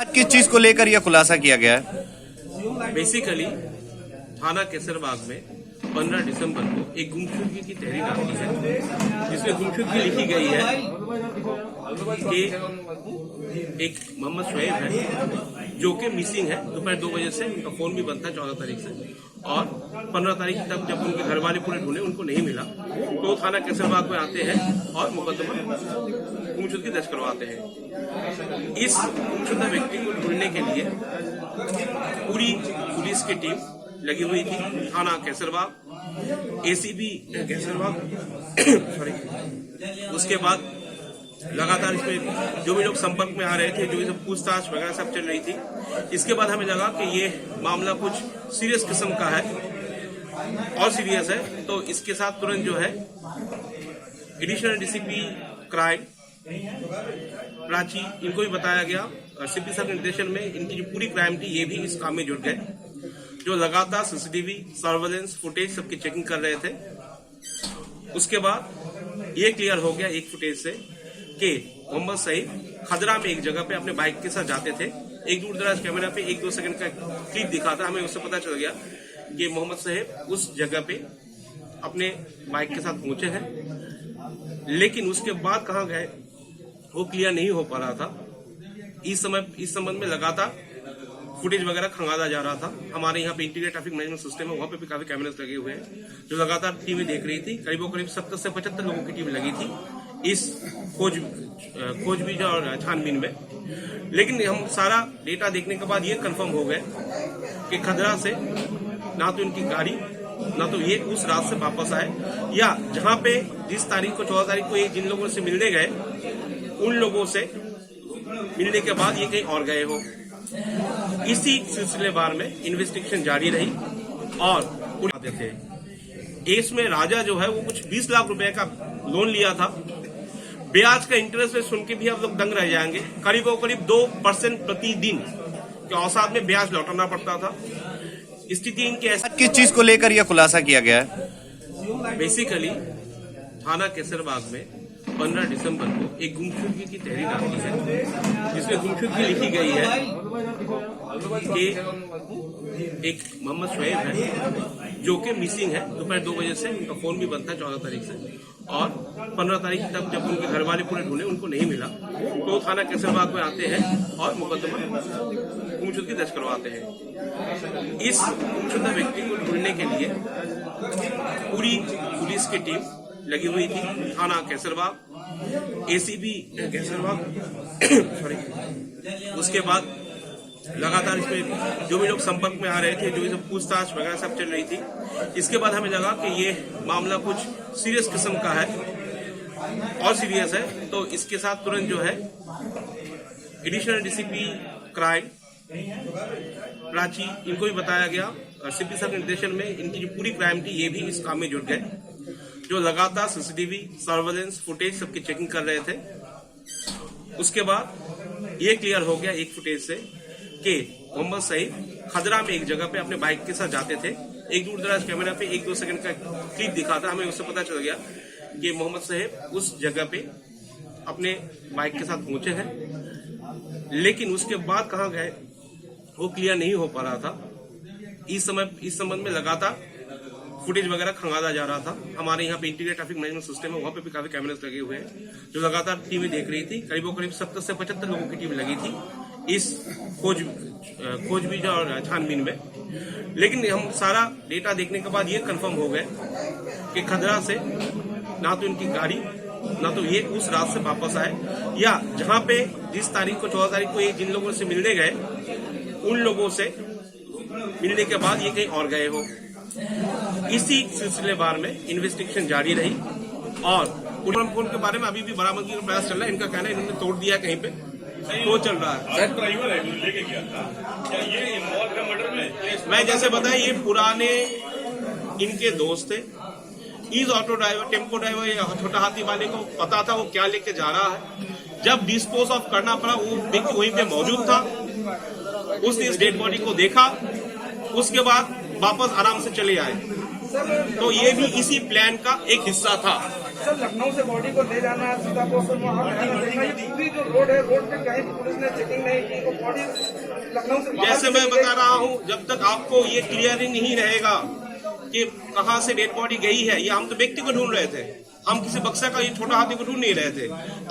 किस चीज को लेकर यह खुलासा किया गया है? बेसिकली थाना केसरबाग में 15 दिसंबर को एक गुमशुदगी की तहरीर आती है, जिसमें गुमशुदगी लिखी गई है कि एक मोहम्मद शोएब है जो कि मिसिंग है। दोपहर 2 बजे से उनका फोन भी बंद था 14 तारीख से, और 15 तारीख तक जब उनके घर वाले पूरे ढूंढे उनको नहीं मिला, तो थाना केसरबाग में आते हैं और मुकदमा गुमशुदगी दर्ज करवाते हैं। इस गुमशुदा व्यक्ति को ढूंढने के लिए पूरी पुलिस की टीम लगी हुई थी। थाना केसरबाग, एसीबी केसरबाग सॉरी, उसके बाद लगातार इसमें जो भी लोग संपर्क में आ रहे थे, जो भी सब पूछताछ वगैरह सब चल रही थी। इसके बाद हमें लगा कि ये मामला कुछ सीरियस किस्म का है और सीरियस है, तो इसके साथ तुरंत जो है एडिशनल डीसीपी क्राइम प्राची, इनको भी बताया गया। सीपी साहब के निर्देशन में इनकी जो पूरी क्राइम थी ये भी इस काम में जुट गए, जो लगातार सीसीटीवी सर्वेलेंस फुटेज सबकी चेकिंग कर रहे थे। उसके बाद ये क्लियर हो गया एक फुटेज से कि मोहम्मद सईद खदरा में एक जगह पे अपने बाइक के साथ जाते थे। एक दूरदराज कैमरा पे 1-2 सेकंड का क्लिप दिखा था, हमें उससे पता चल गया कि मोहम्मद सईद उस जगह पे अपने बाइक के साथ पहुंचे हैं, लेकिन उसके बाद कहां गए वो क्लियर नहीं हो पा रहा था। इस संबंध में लगातार फुटेज वगैरह खंगाला जा रहा था। हमारे यहाँ पे इंटीग्रेटेड ट्रैफिक मैनेजमेंट सिस्टम है, वहाँ पे भी काफी कैमरास लगे हुए हैं, जो लगातार टीमें देख रही थी। करीब 70 से 75 लोगों की टीम लगी थी इस खोजबीन और छानबीन में। लेकिन हम सारा डेटा देखने के बाद ये कंफर्म हो गए कि खदरा से ना तो इनकी गाड़ी ना तो ये उस रात से वापस आए, या जहाँ पे जिस तारीख को 14 तारीख को ये जिन लोगों से मिलने गए उन लोगों से मिलने के बाद ये कहीं और गए हो। इसी सिलसिलेवार में इन्वेस्टिगेशन जारी रही और थे। इसमें राजा जो है वो कुछ 20 लाख रुपए का लोन लिया था। ब्याज का इंटरेस्ट रेट सुन के भी आप लोग दंग रह जाएंगे। करीब 2% प्रतिदिन के औसत में ब्याज लौटाना पड़ता था। स्थिति इनकी ऐसी। किस चीज को लेकर यह खुलासा किया गया है? बेसिकली थाना केसरबाग में 15 दिसंबर को एक गुमशुदगी की तहरीर आती है, जिसमें गुमशुदगी लिखी गई है कि एक मोहम्मद शोएब है जो कि मिसिंग है। दोपहर 2 बजे से उनका फोन भी बंद था 14 तारीख से, और 15 तारीख तक जब उनके घर वाले पूरे ढूंढे उनको नहीं मिला, तो थाना केसरबाग में आते हैं और मुकदमा गुमशुदगी दर्ज करवाते हैं। इस गुमशुदा व्यक्ति को ढूंढने के लिए पूरी पुलिस की टीम लगी हुई थी। थाना केसरबाग, एसीबी केसरबाग सॉरी, उसके बाद लगातार इसमें जो भी लोग संपर्क में आ रहे थे, जो भी सब पूछताछ वगैरह सब चल रही थी। इसके बाद हमें लगा कि ये मामला कुछ सीरियस किस्म का है और सीरियस है, तो इसके साथ तुरंत जो है एडिशनल डीसीपी क्राइम प्राची, इनको भी बताया गया। सीपी साहब के निर्देशन में इनकी जो पूरी क्राइम थी ये भी इस काम में जुट गए, जो लगातार सीसीटीवी सर्वेलेंस फुटेज सबकी चेकिंग कर रहे थे। उसके बाद ये क्लियर हो गया एक फुटेज से कि मोहम्मद सईद खदरा में एक जगह पे अपने बाइक के साथ जाते थे। एक दूरदराज कैमरा पे 1-2 सेकंड का क्लिप दिखा था, हमें उससे पता चल गया कि मोहम्मद सईद उस जगह पे अपने बाइक के साथ पहुंचे हैं, लेकिन उसके बाद कहां गए वो क्लियर नहीं हो पा रहा था। इस संबंध में लगातार फुटेज वगैरह खंगाला जा रहा था। हमारे यहाँ पे इंटीग्रेटेड ट्रैफिक मैनेजमेंट सिस्टम है, वहाँ पे भी काफी कैमरास लगे हुए हैं, जो लगातार टीमें देख रही थी। करीब 70 से 75 लोगों की टीम लगी थी इस खोजबीन और छानबीन में। लेकिन हम सारा डेटा देखने के बाद ये कंफर्म हो गए कि खदरा से ना तो इनकी गाड़ी ना तो ये उस रात से वापस आए, या जहाँ पे जिस तारीख को 14 तारीख को ये जिन लोगों से मिलने गए उन लोगों से मिलने के बाद ये कहीं और गए हो। इसी सिलसिलेवार में इन्वेस्टिगेशन जारी रही और फोन के बारे में अभी भी बरामदगी का प्रयास चल रहा है। इनका कहना है इन्होंने तोड़ दिया कहीं पे, तो चल रहा है। मैं जैसे बताया ये पुराने इनके दोस्त थे। इस ऑटो ड्राइवर टेम्पो ड्राइवर या छोटा हाथी वाले को पता था वो क्या लेके जा रहा है। जब डिस्पोज ऑफ करना पड़ा वो व्यक्ति वहीं पे मौजूद था, उसने इस डेड बॉडी को देखा, उसके बाद वापस आराम से चले आए। तो ये भी इसी प्लान का एक हिस्सा था। सर लखनऊ से बॉडी को ले जाना है सीतापुर से वहाँ देखना, ये पूरी जो रोड है, रोड पे कहीं भी पुलिस ने चेकिंग नहीं की, तो बॉडी लखनऊ से जैसे मैं बता रहा हूँ, जब तक आपको ये क्लियर ही नहीं रहेगा कि कहाँ से डेड बॉडी गई है, ये हम तो व्यक्ति को ढूंढ रहे थे, हम किसी बक्सा का ये छोटा हाथी को ढूंढ नहीं रहे थे।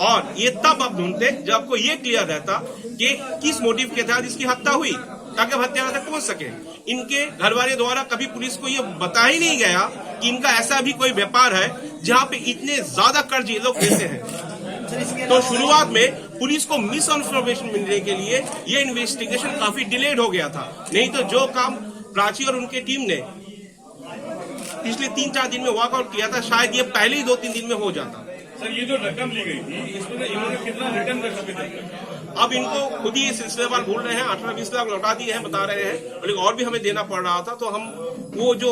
और ये तब आप ढूंढते जब आपको ये क्लियर रहता कि किस मोटिव के तहत इसकी हत्या हुई, ताकि हत्या तक पहुंच सके। इनके घर वाले द्वारा कभी पुलिस को ये बता ही नहीं गया कि इनका ऐसा भी कोई व्यापार है जहाँ पे इतने ज्यादा कर्ज ये लोग देते हैं। तो शुरुआत में पुलिस को मिस इन्फॉर्मेशन मिलने के लिए ये इन्वेस्टिगेशन काफी डिलेड हो गया था, नहीं तो जो काम प्राची और उनके टीम ने पिछले 3-4 दिन में वर्कआउट किया था, शायद ये पहले ही 2-3 दिन में हो जाता। सर ये जो रकम ली गई थी, इसमें इन्होंने कितना रिटर्न कर सके? अब इनको खुद ही ये सिलसिलेवार बोल रहे हैं 18-20 लाख लौटा दिए हैं, बता रहे हैं, लेकिन और भी हमें देना पड़ रहा था। तो हम वो जो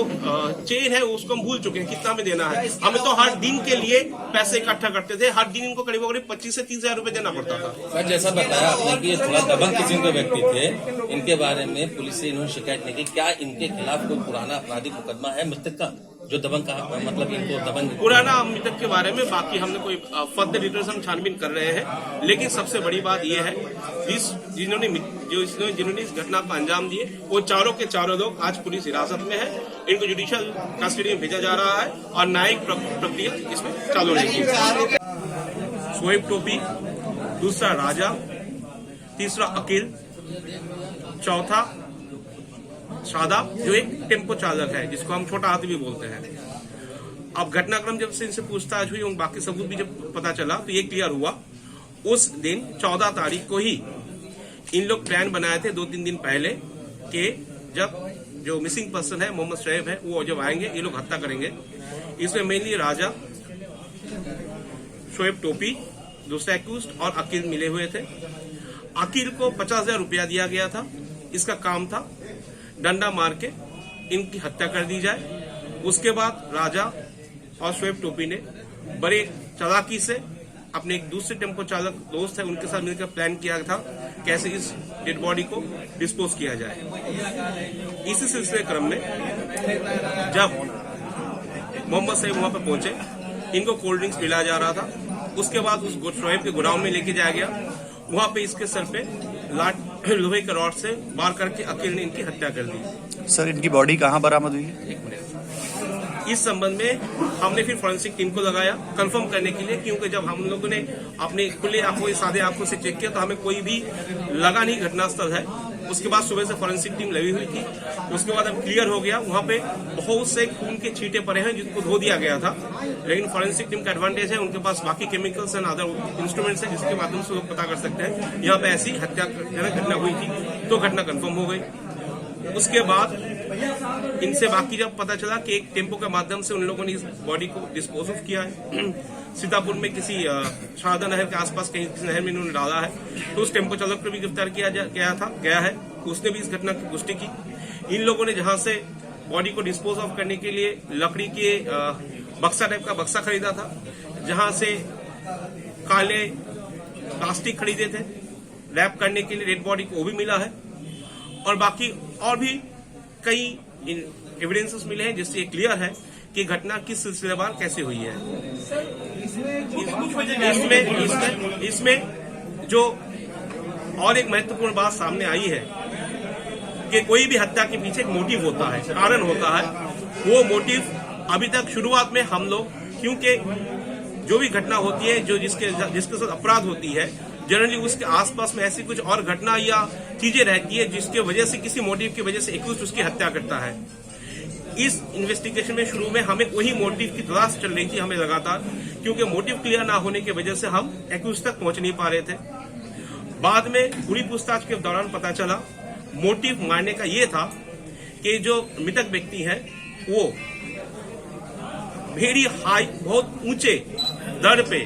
चेन है उसको हम भूल चुके हैं कितना हमें देना है। हमें तो हर दिन के लिए पैसे इकट्ठा करते थे, हर दिन इनको करीब 25 से 30 हजार रुपए देना पड़ता था। सर जैसा बताया आपने कि ये थोड़ा दबंग किस्म के व्यक्ति थे, इनके बारे में पुलिस से इन्होंने शिकायत नहीं की, क्या इनके खिलाफ कोई पुराना आपराधिक मुकदमा है मृतक का, जो दबंग का मतलब इनको दबंग पुराना मृतक के बारे में बाकी हमने कोई फर्दर डिटेल्स हम छानबीन कर रहे हैं। लेकिन सबसे बड़ी बात यह है जिन्होंने इस घटना को अंजाम दिए वो चारों के चारों लोग आज पुलिस हिरासत में है, इनको जुडिशियल कस्टडी में भेजा जा रहा है और न्यायिक प्रक्रिया इसमें चालू रहेगी। शोएब टोपी, दूसरा राजा, तीसरा अकील, चौथा शादाब जो एक टेम्पो चालक है जिसको हम छोटा हाथी भी बोलते हैं। अब घटनाक्रम जब से इनसे पूछताछ हुई और बाकी सबूत भी जब पता चला तो ये क्लियर हुआ, उस दिन 14 तारीख को ही इन लोग प्लान बनाए थे 2-3 दिन पहले कि जब जो मिसिंग पर्सन है मोहम्मद शोएब है वो जब आएंगे ये लोग हत्या करेंगे। इसमें मेनली राजा, शोएब टोपी, दूसरा एक्यूज्ड और अकील मिले हुए थे। अकील को 50,000 रुपया दिया गया था, इसका काम था डंडा मार के इनकी हत्या कर दी जाए। उसके बाद राजा और शोएब टोपी ने बड़े चालाकी से अपने एक दूसरे टेम्पो चालक दोस्त है उनके साथ मिलकर प्लान किया था कैसे इस डेड बॉडी को डिस्पोज किया जाए। इसी सिलसिले क्रम में जब मोहम्मद साहिब वहां पर पहुंचे, इनको कोल्ड ड्रिंक्स पिलाया जा रहा था। उसके बाद उस शोएब के गोडाउन में लेके जाया गया, वहां पे इसके सर पे लोहे के रॉड से वार करके अकील ने इनकी हत्या कर दी। सर इनकी बॉडी कहाँ बरामद हुई है? इस संबंध में हमने फिर फॉरेंसिक टीम को लगाया कंफर्म करने के लिए, क्योंकि जब हम लोगों ने अपने खुले आंखों सादे आंखों से चेक किया तो हमें कोई भी लगा नहीं घटनास्थल है। उसके बाद सुबह से फॉरेंसिक टीम लगी हुई थी, उसके बाद अब क्लियर हो गया वहां पे बहुत से खून के छींटे पड़े हैं जिनको धो दिया गया था। लेकिन फॉरेंसिक टीम का एडवांटेज है उनके पास बाकी केमिकल्स एंड अदर इंस्ट्रूमेंट्स हैं जिसके माध्यम से लोग पता कर सकते हैं यहाँ पे ऐसी हत्याजनक घटना हुई थी, तो घटना कंफर्म हो गई। उसके बाद इनसे बाकी जब पता चला कि एक टेम्पो के माध्यम से उन लोगों ने इस बॉडी को डिस्पोज ऑफ किया है सीतापुर में किसी शारदा नहर के आसपास कहीं किसी नहर में इन्होंने डाला है, तो उस टेम्पो चालक को भी गिरफ्तार गया है। उसने भी इस घटना की पुष्टि की। इन लोगों ने जहां से बॉडी को डिस्पोज ऑफ करने के लिए लकड़ी के बक्सा टाइप का बक्सा खरीदा था, जहां से काले प्लास्टिक खरीदे थे रैप करने के लिए डेड बॉडी को, वो भी मिला है। और बाकी और भी कई एविडेंसेस मिले हैं जिससे ये क्लियर है कि घटना किस सिलसिलेवार कैसे हुई है। इसमें जो और एक महत्वपूर्ण बात सामने आई है कि कोई भी हत्या के पीछे एक मोटिव होता है, कारण होता है। वो मोटिव अभी तक शुरुआत में हम लोग, क्योंकि जो भी घटना होती है जो जिसके साथ अपराध होती है, जनरली उसके आसपास में ऐसी कुछ और घटना या चीजें रहती है जिसके वजह से किसी मोटिव की वजह से एक्यूज्ड उसकी हत्या करता है। इस इन्वेस्टिगेशन में शुरू में हमें वही मोटिव की तलाश चल रही थी हमें लगातार, क्योंकि मोटिव क्लियर ना होने की वजह से हम एक्यूज्ड तक पहुंच नहीं पा रहे थे। बाद में पूरी पूछताछ के दौरान पता चला मोटिव मारने का ये था कि जो मृतक व्यक्ति है वो वेरी हाई, बहुत ऊंचे दर पे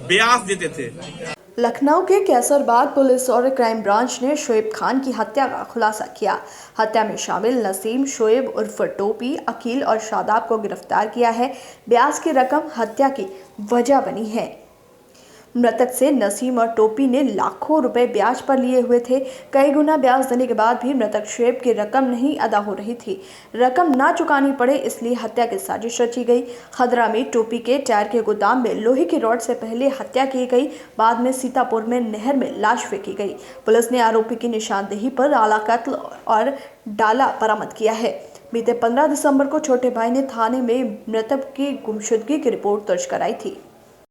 ब्याज देते थे। लखनऊ के कैसरबाग पुलिस और क्राइम ब्रांच ने शोएब खान की हत्या का खुलासा किया। हत्या में शामिल नसीम, शोएब उर्फ टोपी, अकील और शादाब को गिरफ्तार किया है। ब्याज की रकम हत्या की वजह बनी है। मृतक से नसीम और टोपी ने लाखों रुपए ब्याज पर लिए हुए थे। कई गुना ब्याज देने के बाद भी मृतक शुएब की रकम नहीं अदा हो रही थी। रकम ना चुकानी पड़े इसलिए हत्या की साजिश रची गई। खदरा में टोपी के टायर के गोदाम में लोहे की रॉड से पहले हत्या की गई, बाद में सीतापुर में नहर में लाश फेंकी गई। पुलिस ने आरोपी की निशानदेही पर आला कत्ल और डाला बरामद किया है। बीते 15 दिसंबर को छोटे भाई ने थाने में मृतक की गुमशुदगी की रिपोर्ट दर्ज कराई थी।